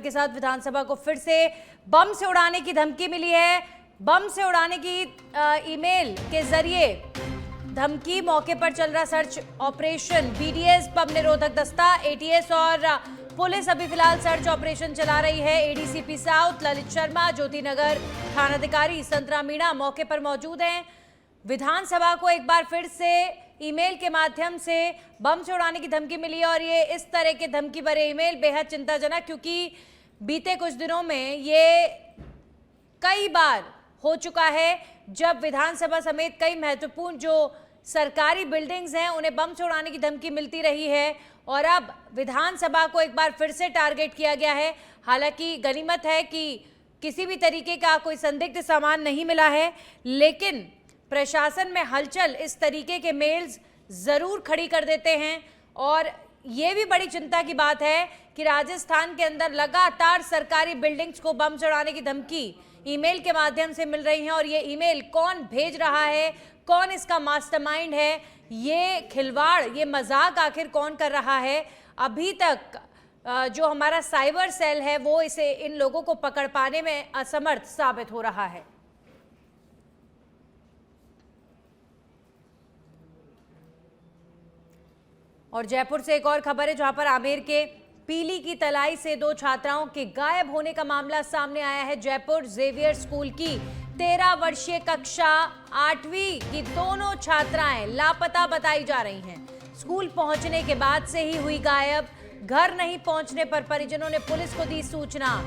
के साथ विधानसभा को फिर से बम से उड़ाने की धमकी मिली है। बम से उड़ाने की ईमेल के जरिए धमकी, मौके पर चल रहा सर्च ऑपरेशन। बीडीएस, बम निरोधक दस्ता, एटीएस और पुलिस अभी फिलहाल सर्च ऑपरेशन चला रही है। एडीसीपी साउथ ललित शर्मा, ज्योति नगर थानाधिकारी संतरा मीणा मौके पर मौजूद हैं। विधानसभा को एक बार फिर से ईमेल के माध्यम से बम से उड़ाने की धमकी मिली है और ये इस तरह के धमकी भरे ईमेल बेहद चिंताजनक, क्योंकि बीते कुछ दिनों में ये कई बार हो चुका है जब विधानसभा समेत कई महत्वपूर्ण जो सरकारी बिल्डिंग्स हैं उन्हें बम से उड़ाने की धमकी मिलती रही है और अब विधानसभा को एक बार फिर से टारगेट किया गया है। हालांकि गनीमत है कि किसी भी तरीके का कोई संदिग्ध सामान नहीं मिला है, लेकिन प्रशासन में हलचल इस तरीके के मेल्स जरूर खड़ी कर देते हैं। और ये भी बड़ी चिंता की बात है कि राजस्थान के अंदर लगातार सरकारी बिल्डिंग्स को बम चढ़ाने की धमकी ईमेल के माध्यम से मिल रही है और ये ईमेल कौन भेज रहा है, कौन इसका मास्टरमाइंड है, ये खिलवाड़, ये मजाक आखिर कौन कर रहा है, अभी तक जो हमारा साइबर सेल है वो इसे, इन लोगों को पकड़ पाने में असमर्थ साबित हो रहा है। और जयपुर से एक और खबर है जहां पर आमेर के पीली की तलाई से 2 छात्राओं के गायब होने का मामला सामने आया है। जयपुर जेवियर स्कूल की 13 वर्षीय कक्षा 8वीं की दोनों छात्राएं लापता बताई जा रही हैं। स्कूल पहुंचने के बाद से ही हुई गायब। घर नहीं पहुंचने पर परिजनों ने पुलिस को दी सूचना।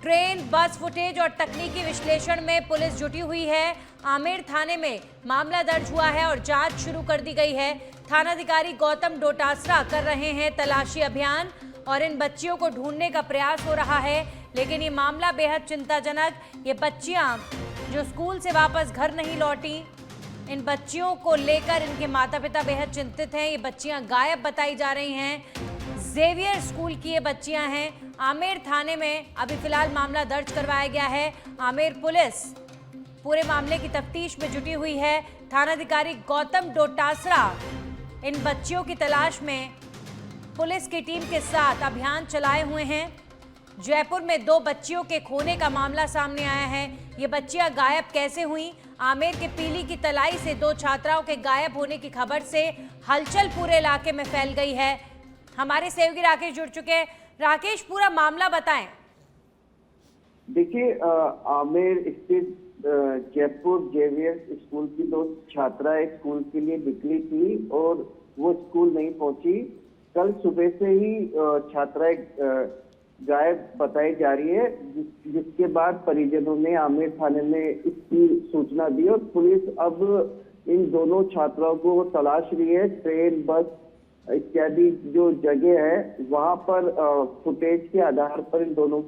ट्रेन, बस फुटेज और तकनीकी विश्लेषण में पुलिस जुटी हुई है। आमेर थाने में मामला दर्ज हुआ है और जांच शुरू कर दी गई है। थानाधिकारी गौतम डोटासरा कर रहे हैं तलाशी अभियान और इन बच्चियों को ढूंढने का प्रयास हो रहा है। लेकिन ये मामला बेहद चिंताजनक, ये बच्चियां जो स्कूल से वापस घर नहीं लौटी, इन बच्चियों को लेकर इनके माता पिता बेहद चिंतित हैं। ये बच्चियां गायब बताई जा रही हैं। जेवियर स्कूल की ये बच्चियां हैं। आमेर थाने में अभी फिलहाल मामला दर्ज करवाया गया है। आमेर पुलिस पूरे मामले की तफ्तीश में जुटी हुई है। थानाधिकारी गौतम डोटासरा इन बच्चियों की तलाश में पुलिस की टीम के साथ अभियान चलाए हुए हैं। जयपुर में 2 बच्चियों के खोने का मामला सामने आया है। ये बच्चियां गायब कैसे हुई? आमेर के पीली की तलाई से 2 छात्राओं के गायब होने की खबर से हलचल पूरे इलाके में फैल गई है। हमारे सहयोगी राकेश जुड़ चुके हैं। राकेश, पूरा मामला बताएं। देखिए, आमेर स्थित जयपुर जेवियर स्कूल की 2 छात्राएं स्कूल के लिए निकली थी और वो स्कूल नहीं पहुंची। कल सुबह से ही छात्राएं गायब बताई जा रही है, जिसके बाद परिजनों ने आमेर थाने में इसकी सूचना दी और पुलिस अब इन दोनों छात्राओं को तलाश रही है। ट्रेन, बस इत्यादि जो जगह है वहां पर फुटेज के आधार पर इन दोनों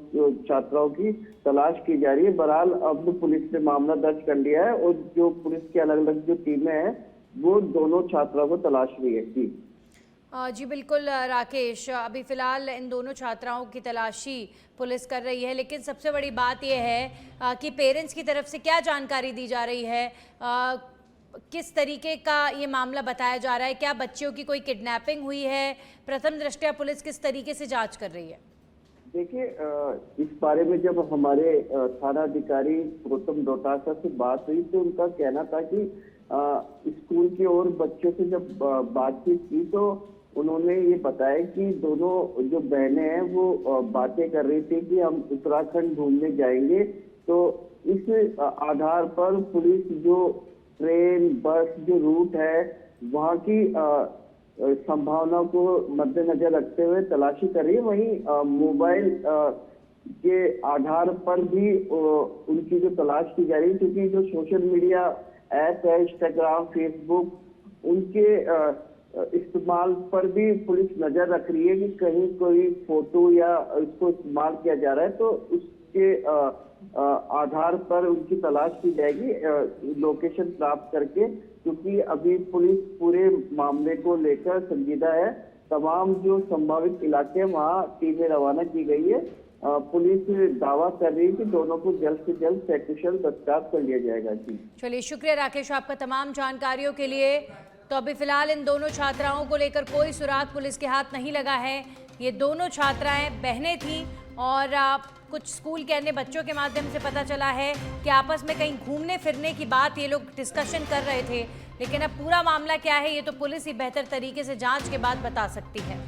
छात्राओं की तलाश की जा रही है। बहरहाल अब पुलिस ने मामला दर्ज कर लिया है और जो पुलिस की अलग अलग जो टीमें हैं वो दोनों छात्राओं को तलाश रही है। जी बिल्कुल राकेश, अभी फिलहाल इन दोनों छात्राओं की तलाशी पुलिस कर रही है, लेकिन सबसे बड़ी बात यह है कि पेरेंट्स की तरफ से क्या जानकारी दी जा रही है, किस तरीके का ये मामला बताया जा रहा है, क्या बच्चियों की कोई किडनैपिंग हुई है? प्रथम दृष्टया पुलिस किस तरीके से जांच कर रही है? देखिए, इस बारे में जब हमारे थानाधिकारी गौतम डोटासरा से बात हुई तो उनका कहना था कि स्कूल के और बच्चों से जब बातचीत की तो उन्होंने ये बताया कि दोनों जो बहनें हैं वो बातें कर रही थी कि हम उत्तराखंड घूमने जाएंगे। तो इस आधार पर पुलिस जो ट्रेन, बस जो रूट है वहाँ की संभावना को मद्देनजर रखते हुए तलाशी कर रही है। वहीं मोबाइल के आधार पर भी उनकी जो तलाश की जा रही है, क्योंकि जो सोशल मीडिया ऐप है, इंस्टाग्राम, फेसबुक, उनके इस्तेमाल पर भी पुलिस नजर रख रही है कि कहीं कोई फोटो या इसको इस्तेमाल किया जा रहा है तो उसके आधार पर उनकी तलाश की जाएगी लोकेशन प्राप्त करके, क्योंकि अभी पुलिस पूरे मामले को लेकर संजीदा है। तमाम जो संभावित इलाके हैं वहाँ टीमें रवाना की गई है। पुलिस दावा कर रही है कि दोनों को जल्द से जल्द सकुशल गिरफ्तार कर लिया जाएगा। जी चलिए, शुक्रिया राकेश आपका तमाम जानकारियों के लिए। तो अभी फिलहाल इन दोनों छात्राओं को लेकर कोई सुराग पुलिस के हाथ नहीं लगा है। ये दोनों छात्राएं बहनें थीं और कुछ स्कूल के अन्य बच्चों के माध्यम से पता चला है कि आपस में कहीं घूमने फिरने की बात ये लोग डिस्कशन कर रहे थे, लेकिन अब पूरा मामला क्या है ये तो पुलिस ही बेहतर तरीके से जांच के बाद बता सकती है।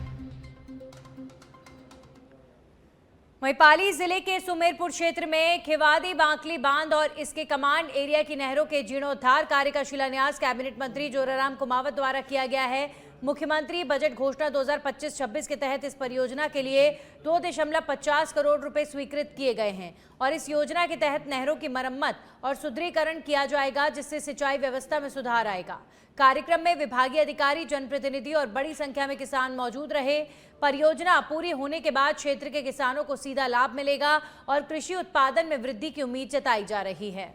वहीं पाली जिले के सुमेरपुर क्षेत्र में खिवादी बांकली बांध और इसके कमांड एरिया की नहरों के जीर्णोद्धार कार्य का शिलान्यास कैबिनेट मंत्री जोराराम कुमावत द्वारा किया गया है। मुख्यमंत्री बजट घोषणा 2025-26 के तहत इस परियोजना के लिए 2.50 करोड़ रुपए स्वीकृत किए गए हैं और इस योजना के तहत नहरों की मरम्मत और सुदृढ़ीकरण किया जाएगा, जिससे सिंचाई व्यवस्था में सुधार आएगा। कार्यक्रम में विभागीय अधिकारी, जनप्रतिनिधि और बड़ी संख्या में किसान मौजूद रहे। परियोजना पूरी होने के बाद क्षेत्र के किसानों को सीधा लाभ मिलेगा और कृषि उत्पादन में वृद्धि की उम्मीद जताई जा रही है।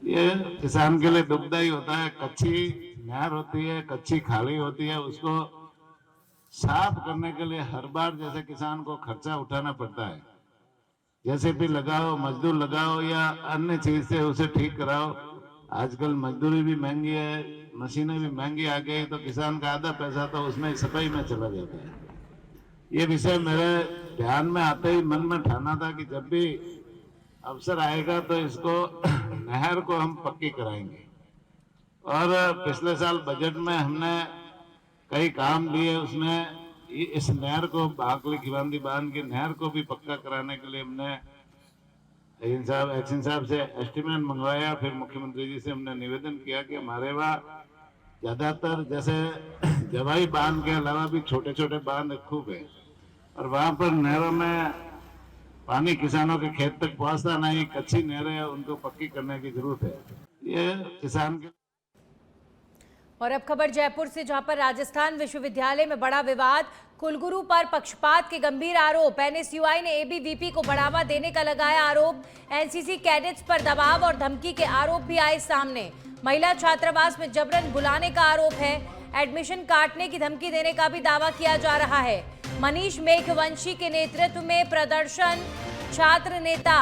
ये किसान के लिए दुखदायी होता है। कच्ची नहर होती है, कच्ची खाली होती है, उसको साफ करने के लिए हर बार जैसे किसान को खर्चा उठाना पड़ता है। जैसे भी लगाओ, मजदूर लगाओ या अन्य चीज से उसे ठीक कराओ। आजकल मजदूरी भी महंगी है, मशीनें भी महंगी आ गई, तो किसान का आधा पैसा तो उसमें सफाई में चला जाता है। ये विषय मेरे ध्यान में आते ही मन में ठाना था कि जब भी अवसर आएगा तो इसको नहर को हम पक्की कराएंगे। और पिछले साल बजट में हमने कई काम लिए, उसमें इस नहर को बांकली खिवादी बांध की नहर को भी पक्का कराने के लिए हमने एक्शन साहब से एस्टीमेट मंगवाया। फिर मुख्यमंत्री जी से हमने निवेदन किया कि हमारे वहाँ ज्यादातर जैसे जवाई बांध के अलावा भी छोटे छोटे बांध खूब है और वहाँ पर नहरों में पानी किसानों के खेत तक पहुंचता नहीं, कच्ची नहरें उनको पक्की करने की जरूरत है। ये किसान के। और अब खबर जयपुर से, जहां पर राजस्थान विश्वविद्यालय में बड़ा विवाद। कुलगुरु पर पक्षपात के गंभीर आरोप। एनएसयूआई ने एबीवीपी को बढ़ावा देने का लगाया आरोप। एनसीसी कैडेट्स पर दबाव और धमकी के आरोप भी आए सामने। महिला छात्रावास में जबरन बुलाने का आरोप है। एडमिशन काटने की धमकी देने का भी दावा किया जा रहा है। मनीष मेघवंशी के नेतृत्व में प्रदर्शन। छात्र नेता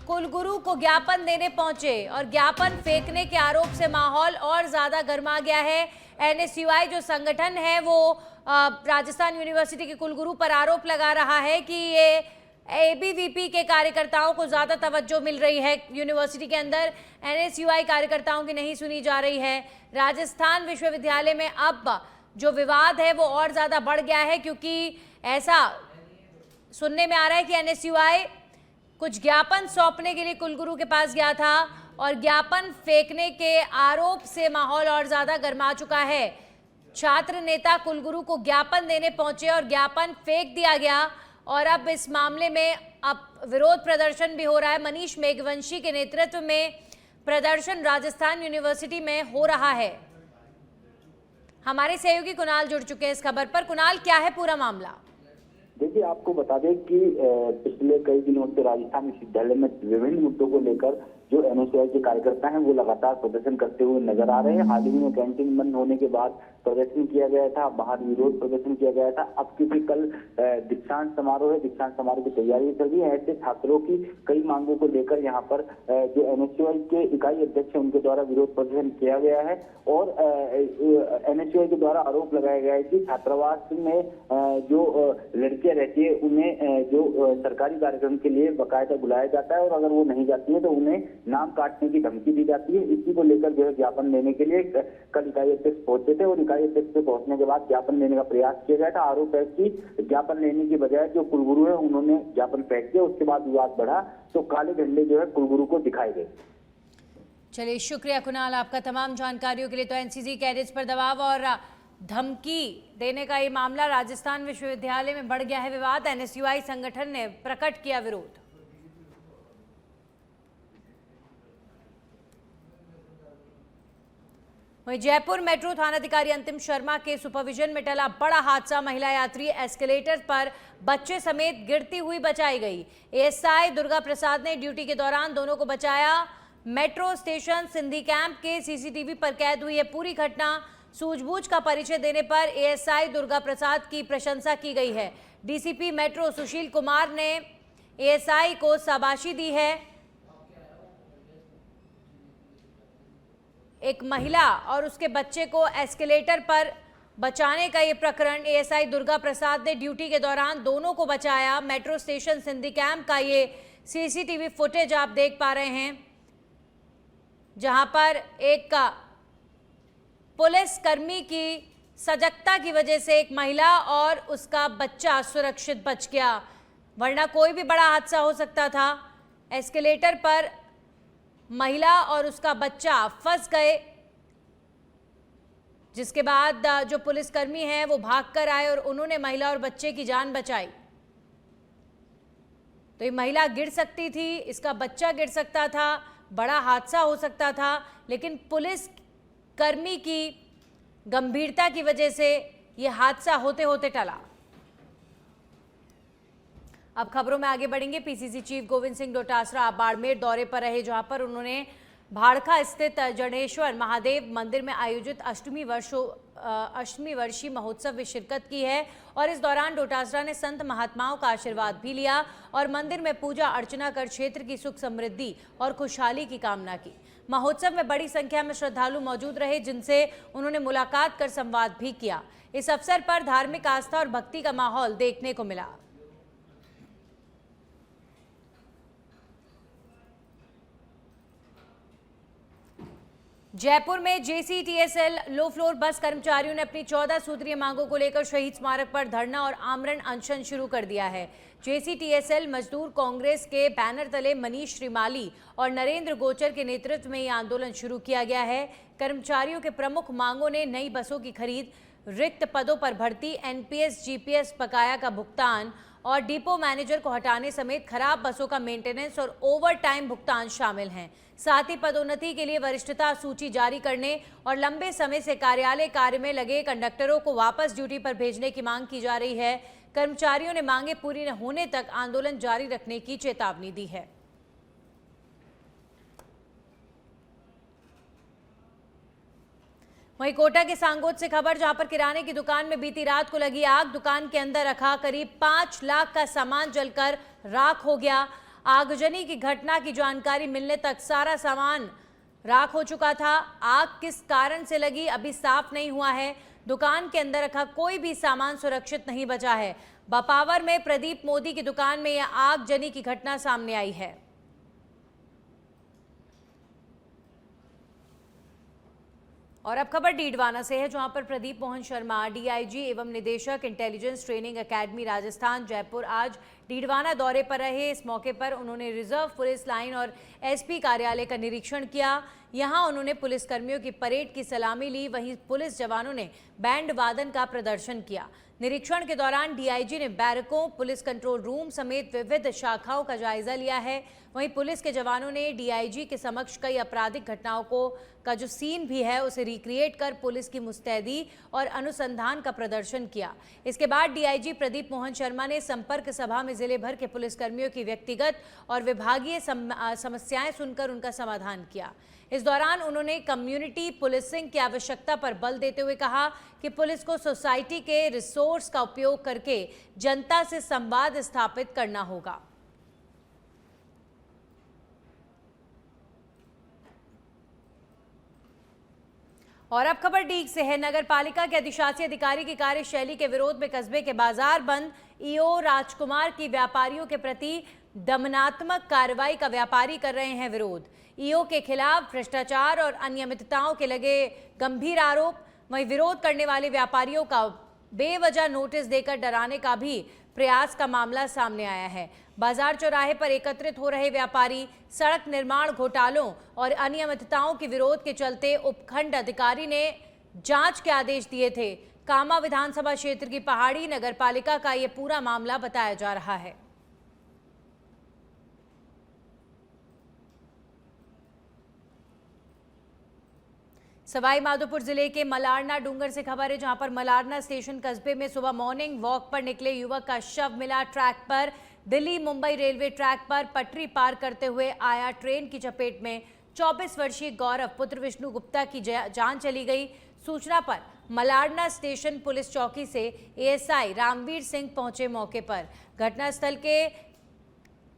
कुलगुरु को ज्ञापन देने पहुंचे और ज्ञापन फेंकने के आरोप से माहौल और ज्यादा गर्मा गया है। एनएसयूआई जो संगठन है वो राजस्थान यूनिवर्सिटी के कुलगुरु पर आरोप लगा रहा है कि ये एबीवीपी के कार्यकर्ताओं को ज्यादा तवज्जो मिल रही है यूनिवर्सिटी के अंदर, एनएसयूआई कार्यकर्ताओं की नहीं सुनी जा रही है। राजस्थान विश्वविद्यालय में अब जो विवाद है वो और ज्यादा बढ़ गया है, क्योंकि ऐसा सुनने में आ रहा है कि एनएसयूआई कुछ ज्ञापन सौंपने के लिए कुलगुरु के पास गया था और ज्ञापन फेंकने के आरोप से माहौल और ज्यादा गर्मा चुका है। छात्र नेता कुलगुरु को ज्ञापन देने पहुंचे और ज्ञापन फेंक दिया गया और अब इस मामले में अब विरोध प्रदर्शन भी हो रहा है। मनीष मेघवंशी के नेतृत्व में प्रदर्शन राजस्थान यूनिवर्सिटी में हो रहा है। हमारे सहयोगी कुणाल जुड़ चुके हैं इस खबर पर। कुणाल, क्या है पूरा मामला? देखिए, आपको बता दें कि पिछले कई दिनों से राजस्थान विश्वविद्यालय में विभिन्न मुद्दों को लेकर जो एनएसयूआई के कार्यकर्ता हैं वो लगातार प्रदर्शन करते हुए नजर आ रहे हैं। हाल ही में कैंटीन बंद होने के बाद प्रदर्शन किया गया था, बाहर विरोध प्रदर्शन किया गया था। अब क्योंकि कल दीक्षांत समारोह है, दीक्षांत समारोह की तैयारी चल रही है, ऐसे छात्रों की कई मांगों को लेकर यहाँ पर जो एनएसयूआई के इकाई अध्यक्ष है उनके द्वारा विरोध प्रदर्शन किया गया है और एनएसयूआई के द्वारा आरोप लगाया गया है कि छात्रावास में जो लड़कियां रहती है उन्हें जो सरकारी कार्यक्रम के लिए बाकायदा बुलाया जाता है और अगर वो नहीं जाती है तो उन्हें नाम काटने की धमकी दी जाती है। इसी को लेकर जो है ज्ञापन देने के लिए कल इकाई अध्यक्ष पहुंचे थे और इकाई अध्यक्ष से पहुंचने के बाद ज्ञापन देने का प्रयास किया गया था। आरोप है कि ज्ञापन लेने की बजाय जो कुलगुरु है उन्होंने ज्ञापन फेंक दिया। उसके बाद विवाद बढ़ा तो काले झंडे जो है कुलगुरु को दिखाए गए। चलिए, शुक्रिया कुणाल आपका तमाम जानकारियों के लिए। तो एनसीसी कैडेट्स पर दबाव और धमकी देने का ये मामला राजस्थान विश्वविद्यालय में बढ़ गया है विवाद। एनएसयूआई संगठन ने प्रकट किया विरोध। वहीं जयपुर मेट्रो थानाधिकारी अंतिम शर्मा के सुपरविजन में टला बड़ा हादसा। महिला यात्री एस्केलेटर पर बच्चे समेत गिरती हुई बचाई गई। एएसआई दुर्गा प्रसाद ने ड्यूटी के दौरान दोनों को बचाया। मेट्रो स्टेशन सिंधी कैंप के सीसीटीवी पर कैद हुई है पूरी घटना। सूझबूझ का परिचय देने पर एएसआई दुर्गा प्रसाद की प्रशंसा की गई है। डीसीपी मेट्रो सुशील कुमार ने एएसआई को शाबाशी दी है। एक महिला और उसके बच्चे को एस्केलेटर पर बचाने का ये प्रकरण। एएसआई दुर्गा प्रसाद ने ड्यूटी के दौरान दोनों को बचाया। मेट्रो स्टेशन सिंधी कैंप का ये सीसीटीवी फुटेज आप देख पा रहे हैं, जहां पर एक पुलिस कर्मी की सजगता की वजह से एक महिला और उसका बच्चा सुरक्षित बच गया, वरना कोई भी बड़ा हादसा हो सकता था। एस्केलेटर पर महिला और उसका बच्चा फंस गए, जिसके बाद जो पुलिसकर्मी हैं वो भागकर आए और उन्होंने महिला और बच्चे की जान बचाई। तो ये महिला गिर सकती थी, इसका बच्चा गिर सकता था, बड़ा हादसा हो सकता था, लेकिन पुलिस कर्मी की गंभीरता की वजह से ये हादसा होते होते टला। अब खबरों में आगे बढ़ेंगे। पीसीसी चीफ गोविंद सिंह डोटासरा बाड़मेर दौरे पर रहे, जहां पर उन्होंने भाड़खा स्थित जनेश्वर महादेव मंदिर में आयोजित अष्टमी वर्षीय महोत्सव में शिरकत की है और इस दौरान डोटासरा ने संत महात्माओं का आशीर्वाद भी लिया और मंदिर में पूजा अर्चना कर क्षेत्र की सुख समृद्धि और खुशहाली की कामना की। महोत्सव में बड़ी संख्या में श्रद्धालु मौजूद रहे, जिनसे उन्होंने मुलाकात कर संवाद भी किया। इस अवसर पर धार्मिक आस्था और भक्ति का माहौल देखने को मिला। जयपुर में जेसीटीएसएल लो फ्लोर बस कर्मचारियों ने अपनी 14 सूत्रीय मांगों को लेकर शहीद स्मारक पर धरना और आमरण अनशन शुरू कर दिया है। जेसीटीएसएल मजदूर कांग्रेस के बैनर तले मनीष श्रीमाली और नरेंद्र गोचर के नेतृत्व में यह आंदोलन शुरू किया गया है। कर्मचारियों के प्रमुख मांगों ने नई बसों की खरीद, रिक्त पदों पर भर्ती, एनपीएस जीपीएस बकाया का भुगतान और डिपो मैनेजर को हटाने समेत खराब बसों का मेंटेनेंस और ओवर टाइम भुगतान शामिल हैं। साथ ही पदोन्नति के लिए वरिष्ठता सूची जारी करने और लंबे समय से कार्यालय कार्य में लगे कंडक्टरों को वापस ड्यूटी पर भेजने की मांग की जा रही है। कर्मचारियों ने मांगे पूरी न होने तक आंदोलन जारी रखने की चेतावनी दी है। वहीं कोटा के सांगोद से खबर, जहां पर किराने की दुकान में बीती रात को लगी आग। दुकान के अंदर रखा करीब 5 लाख का सामान जलकर राख हो गया। आगजनी की घटना की जानकारी मिलने तक सारा सामान राख हो चुका था। आग किस कारण से लगी अभी साफ नहीं हुआ है। दुकान के अंदर रखा कोई भी सामान सुरक्षित नहीं बचा है। बपावर में प्रदीप मोदी की दुकान में यह आगजनी की घटना सामने आई है। और अब खबर डीडवाना से है, जहां पर प्रदीप मोहन शर्मा, डीआईजी एवं निदेशक intelligence training academy Rajasthan Jaipur आज डीडवाना दौरे पर रहे। इस मौके पर उन्होंने रिजर्व पुलिस लाइन और एसपी कार्यालय का निरीक्षण किया। यहां उन्होंने पुलिसकर्मियों की परेड की सलामी ली, वहीं पुलिस जवानों ने बैंड वादन का प्रदर्शन किया। निरीक्षण के दौरान डीआईजी ने बैरकों, पुलिस कंट्रोल रूम समेत विविध शाखाओं का जायजा लिया है। वहीं पुलिस के जवानों ने डीआईजी के समक्ष कई आपराधिक घटनाओं का जो सीन भी है उसे रिक्रिएट कर पुलिस की मुस्तैदी और अनुसंधान का प्रदर्शन किया। इसके बाद डीआईजी प्रदीप मोहन शर्मा ने संपर्क सभा में जिले भर के पुलिसकर्मियों की व्यक्तिगत और विभागीय समस्याएं सुनकर उनका समाधान किया। इस दौरान उन्होंने कम्युनिटी पुलिसिंग की आवश्यकता पर बल देते हुए कहा कि पुलिस को सोसाइटी के रिसोर्स का उपयोग करके जनता से संवाद स्थापित करना होगा। और अब खबर डीग से है। नगर पालिका के अधिशासी अधिकारी की कार्यशैली के विरोध में कस्बे के बाजार बंद। ईओ राजकुमार की व्यापारियों के प्रति दमनात्मक कार्रवाई का व्यापारी कर रहे हैं विरोध। ईओ के खिलाफ भ्रष्टाचार और अनियमितताओं के लगे गंभीर आरोप। वहीं विरोध करने वाले व्यापारियों का बेवजह नोटिस देकर डराने का भी प्रयास का मामला सामने आया है। बाजार चौराहे पर एकत्रित हो रहे व्यापारी सड़क निर्माण घोटालों और अनियमितताओं के विरोध के चलते उपखंड अधिकारी ने जांच के आदेश दिए थे। कामा विधानसभा क्षेत्र की पहाड़ी नगर पालिका का यह पूरा मामला बताया जा रहा है। सवाई माधोपुर जिले के मलारना डूंगर से खबर है, जहां पर मलारना स्टेशन कस्बे में सुबह मॉर्निंग वॉक पर निकले युवक का शव मिला। ट्रैक पर दिल्ली मुंबई रेलवे ट्रैक पर पटरी पार करते हुए आया ट्रेन की चपेट में 24 वर्षीय गौरव पुत्र विष्णु गुप्ता की जान चली गई। सूचना पर मलारना स्टेशन पुलिस चौकी से एएसआई रामवीर सिंह पहुंचे मौके पर। घटनास्थल के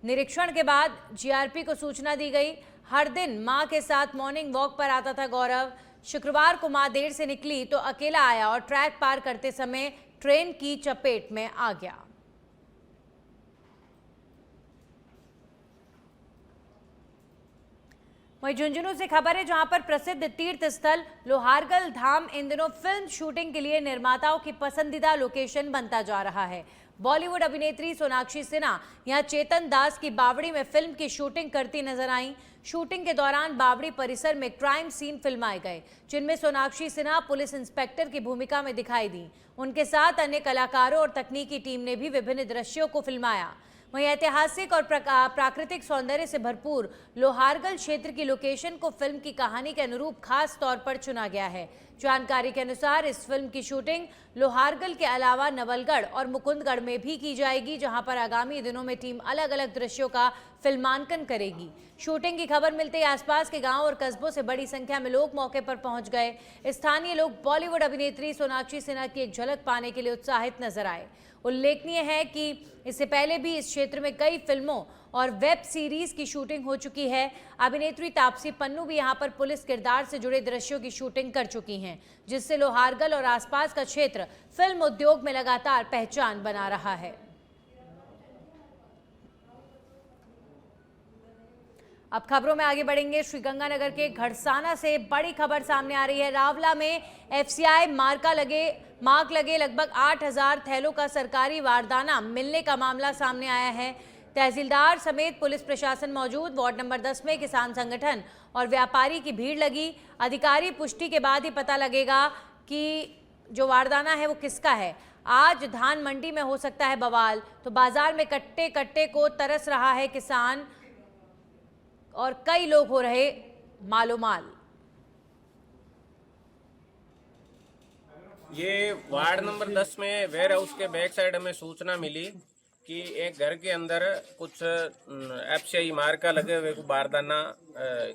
निरीक्षण के बाद जीआरपी को सूचना दी गई। हर दिन मां के साथ मॉर्निंग वॉक पर आता था गौरव। शुक्रवार को मां देर से निकली तो अकेला आया और ट्रैक पार करते समय ट्रेन की चपेट में आ गया। वहीं झुंझुनू से खबर है, जहां पर प्रसिद्ध तीर्थ स्थल लोहारगल धाम इन दिनों फिल्म शूटिंग के लिए निर्माताओं की पसंदीदा लोकेशन बनता जा रहा है। बॉलीवुड अभिनेत्री सोनाक्षी सिन्हा यहां चेतन दास की बावड़ी में फिल्म की शूटिंग करती नजर आईं। शूटिंग के दौरान बावड़ी परिसर में क्राइम सीन फिल्माए गए, जिनमें सोनाक्षी सिन्हा पुलिस इंस्पेक्टर की भूमिका में दिखाई दी। उनके साथ अन्य कलाकारों और तकनीकी टीम ने भी विभिन्न दृश्यों को फिल्माया। वहीं ऐतिहासिक और प्राकृतिक सौंदर्य से भरपूर लोहारगल क्षेत्र की लोकेशन को फिल्म की कहानी के अनुरूप खास तौर पर चुना गया है। जानकारी के अनुसार इस फिल्म की शूटिंग लोहारगल के अलावा नवलगढ़ और मुकुंदगढ़ में भी की जाएगी, जहां पर आगामी दिनों में टीम अलग अलग दृश्यों का फिल्मांकन करेगी। शूटिंग की खबर मिलते ही आसपास के गांव और कस्बों से बड़ी संख्या में लोग मौके पर पहुंच गए। स्थानीय लोग बॉलीवुड अभिनेत्री सोनाक्षी सिन्हा की एक झलक पाने के लिए उत्साहित नजर आए। उल्लेखनीय है कि इससे पहले भी इस क्षेत्र में कई फिल्मों और वेब सीरीज की शूटिंग हो चुकी है। अभिनेत्री तापसी पन्नू भी यहां पर पुलिस किरदार से जुड़े दृश्यों की शूटिंग कर चुकी हैं, जिससे लोहारगल और आसपास का क्षेत्र फिल्म उद्योग में लगातार पहचान बना रहा है। अब खबरों में आगे बढ़ेंगे। श्रीगंगानगर के घड़साना से बड़ी खबर सामने आ रही है। रावला में एफसीआई मार्क लगे लगभग 8000 थैलों का सरकारी वारदाना मिलने का मामला सामने आया है। तहसीलदार समेत पुलिस प्रशासन मौजूद। वार्ड नंबर 10 में किसान संगठन और व्यापारी की भीड़ लगी। अधिकारी पुष्टि के बाद ही पता लगेगा कि जो वारदाना है वो किसका है। आज धान मंडी में हो सकता है बवाल, तो बाजार में कट्टे कट्टे को तरस रहा है किसान और कई लोग हो रहे मालोमाल। ये वार्ड नंबर 10 में वेयर हाउस के बैक साइड हमें सूचना मिली कि एक घर के अंदर कुछ एफसीआई मार्का लगे हुए बारदाना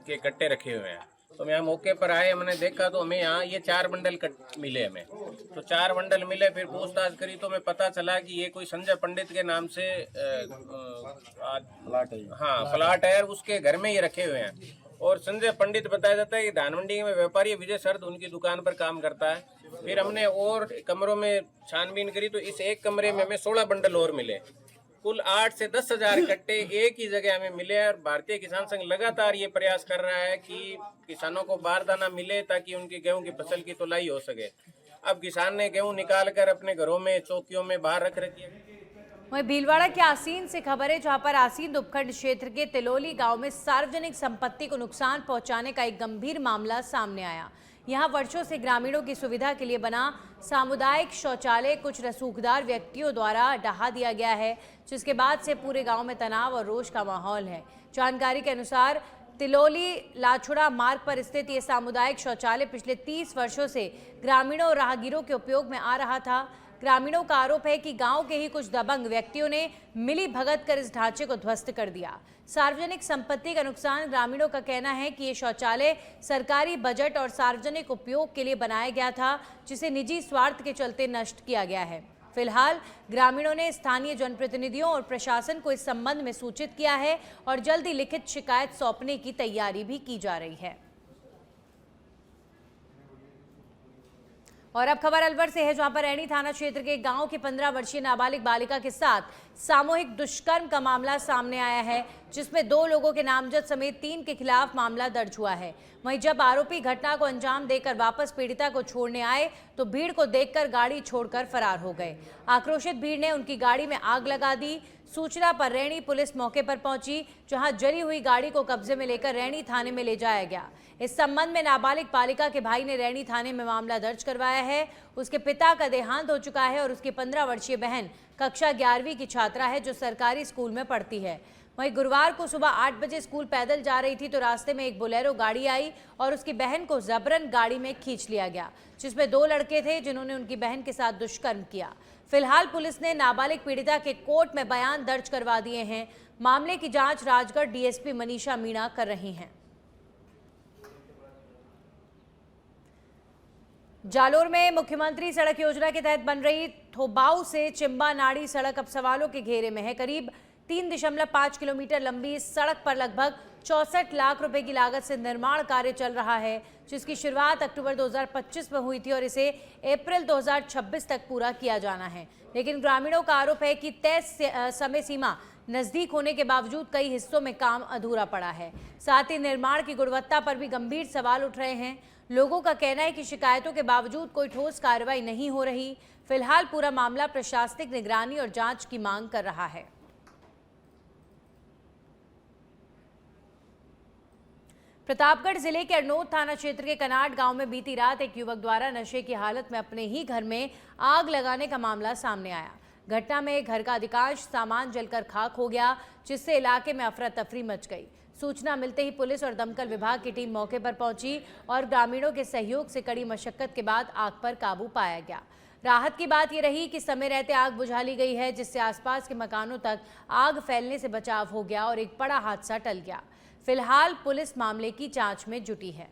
के कट्टे रखे हुए हैं। तो मैं मौके पर आए, हमने देखा तो हमें यहाँ ये 4 बंडल मिले। हमें तो 4 बंडल मिले। फिर पूछताछ करी तो हमें पता चला कि ये कोई संजय पंडित के नाम से फ्लैट है, उसके घर में ये रखे हुए हैं। और संजय पंडित बताया जाता है कि धान मंडी में व्यापारी विजय शरद उनकी दुकान पर काम करता है। फिर हमने और कमरों में छानबीन करी तो इस एक कमरे में हमें 16 बंडल और मिले। कुल 8 से 10 हजार कट्टे एक ही जगह हमें मिले। और भारतीय किसान संघ लगातार ये प्रयास कर रहा है कि किसानों को बारदाना मिले ताकि उनकी गेहूं की फसल की तुलाई हो सके। अब किसान ने गेहूं निकाल कर अपने घरों में चौकियों में बाहर रख रखी है। वहीं भीलवाड़ा के आसीन से खबर है, जहां पर आसीन उपखंड क्षेत्र के तिलोली गांव में सार्वजनिक संपत्ति को नुकसान पहुंचाने का एक गंभीर मामला सामने आया। यहां वर्षों से ग्रामीणों की सुविधा के लिए बना सामुदायिक शौचालय कुछ रसूखदार व्यक्तियों द्वारा ढहा दिया गया है, जिसके बाद से पूरे गांव में तनाव और रोष का माहौल है। जानकारी के अनुसार तिलोली लाछुड़ा मार्ग पर स्थित ये सामुदायिक शौचालय पिछले 30 वर्षों से ग्रामीणों और राहगीरों के उपयोग में आ रहा था। ग्रामीणों का आरोप है कि गांव के ही कुछ दबंग व्यक्तियों ने मिली भगत कर इस ढांचे को ध्वस्त कर दिया। सार्वजनिक संपत्ति का नुकसान। ग्रामीणों का कहना है कि ये शौचालय सरकारी बजट और सार्वजनिक उपयोग के लिए बनाया गया था, जिसे निजी स्वार्थ के चलते नष्ट किया गया है। फिलहाल ग्रामीणों ने स्थानीय जनप्रतिनिधियों और प्रशासन को इस संबंध में सूचित किया है और जल्द ही लिखित शिकायत सौंपने की तैयारी भी की जा रही है। और अब खबर अलवर से है, जहां पर रैणी थाना क्षेत्र के गांव की 15 वर्षीय नाबालिग बालिका के साथ सामूहिक दुष्कर्म का मामला सामने आया है, जिसमें 2 लोगों के नामजद समेत 3 के खिलाफ मामला दर्ज हुआ है। वहीं जब आरोपी घटना को अंजाम देकर वापस पीड़िता को छोड़ने आए तो भीड़ को देखकर गाड़ी छोड़कर फरार हो गए। आक्रोशित भीड़ ने उनकी गाड़ी में आग लगा दी। सूचना पर रैणी पुलिस मौके पर पहुंची, जहां जली हुई गाड़ी को कब्जे में लेकर रैणी थाने में ले जाया गया। इस संबंध में नाबालिग बालिका के भाई ने रैणी थाने में मामला दर्ज करवाया है। उसके पिता का देहांत हो चुका है और उसकी 15 वर्षीय बहन कक्षा 11वीं की छात्रा है, जो सरकारी स्कूल में पढ़ती है। वहीं गुरुवार को सुबह 8 बजे स्कूल पैदल जा रही थी तो रास्ते में एक बोलेरो गाड़ी आई और उसकी बहन को जबरन गाड़ी में खींच लिया गया, जिसमें 2 लड़के थे जिन्होंने उनकी बहन के साथ दुष्कर्म किया। फिलहाल पुलिस ने नाबालिग पीड़िता के कोर्ट में बयान दर्ज करवा दिए हैं। मामले की जांच राजगढ़ डीएसपी मनीषा मीणा कर रही हैं। जालोर में मुख्यमंत्री सड़क योजना के तहत बन रही थोबाऊ से चिंबा नाड़ी सड़क अब सवालों के घेरे में है। करीब 3.5 किलोमीटर लंबी इस सड़क पर लगभग 64 लाख रुपए की लागत से निर्माण कार्य चल रहा है, जिसकी शुरुआत अक्टूबर 2025 में हुई थी और इसे अप्रैल 2026 तक पूरा किया जाना है। लेकिन ग्रामीणों का आरोप है कि तय समय सीमा नजदीक होने के बावजूद कई हिस्सों में काम अधूरा पड़ा है। साथ ही निर्माण की गुणवत्ता पर भी गंभीर सवाल उठ रहे हैं। लोगों का कहना है कि शिकायतों के बावजूद कोई ठोस कार्रवाई नहीं हो रही। फिलहाल पूरा मामला प्रशासनिक निगरानी और जांच की मांग कर रहा है। प्रतापगढ़ जिले के अरनोद थाना क्षेत्र के कनाट गांव में बीती रात एक युवक द्वारा नशे की हालत में अपने ही घर में आग लगाने का मामला सामने आया। घटना में घर का अधिकांश सामान जलकर खाक हो गया, जिससे इलाके में अफरा तफरी मच गई। सूचना मिलते ही पुलिस और दमकल विभाग की टीम मौके पर पहुंची और ग्रामीणों के सहयोग से कड़ी मशक्कत के बाद आग पर काबू पाया गया। राहत की बात यह रही कि समय रहते आग बुझा ली गई है, जिससे आसपास के मकानों तक आग फैलने से बचाव हो गया और एक बड़ा हादसा टल गया। फिलहाल पुलिस मामले की जांच में जुटी है।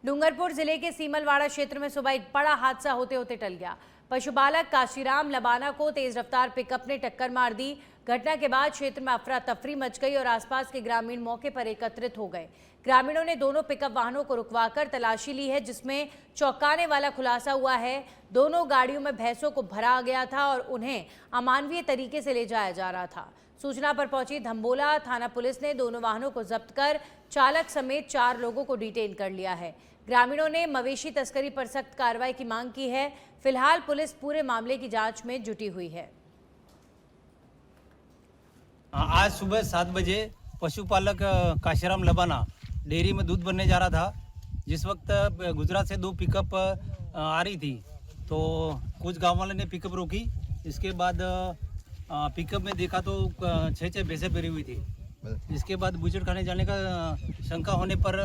डूंगरपुर जिले के सीमलवाड़ा क्षेत्र में सुबह एक बड़ा हादसा होते होते टल गया। पशुपालक काशीराम लबाना को तेज रफ्तार पिकअप ने टक्कर मार दी। घटना के बाद क्षेत्र में अफरा तफरी मच गई और आसपास के ग्रामीण मौके पर एकत्रित हो गए। ग्रामीणों ने दोनों पिकअप वाहनों को रुकवाकर तलाशी ली है, जिसमें चौंकाने वाला खुलासा हुआ है। दोनों गाड़ियों में भैंसों को भरा गया था और उन्हें अमानवीय तरीके से ले जाया जा रहा था। सूचना पर पहुंची धम्बोला थाना पुलिस ने दोनों वाहनों को जब्त कर चालक समेत 4 लोगों को डिटेन कर लिया है। ग्रामीणों ने मवेशी तस्करी पर सख्त कार्रवाई की मांग की है। फिलहाल पुलिस पूरे मामले की जांच में जुटी हुई है। आज सुबह 7 बजे पशुपालक काशीराम लबाना डेयरी में दूध भरने जा रहा था। जिस वक्त गुजरात से 2 पिकअप आ रही थी, तो कुछ गांव वालों ने पिकअप रोकी। इसके बाद पिकअप में देखा तो 6 भैंसें भरी हुई थी। इसके बाद बूचड़खाने जाने का शंका होने पर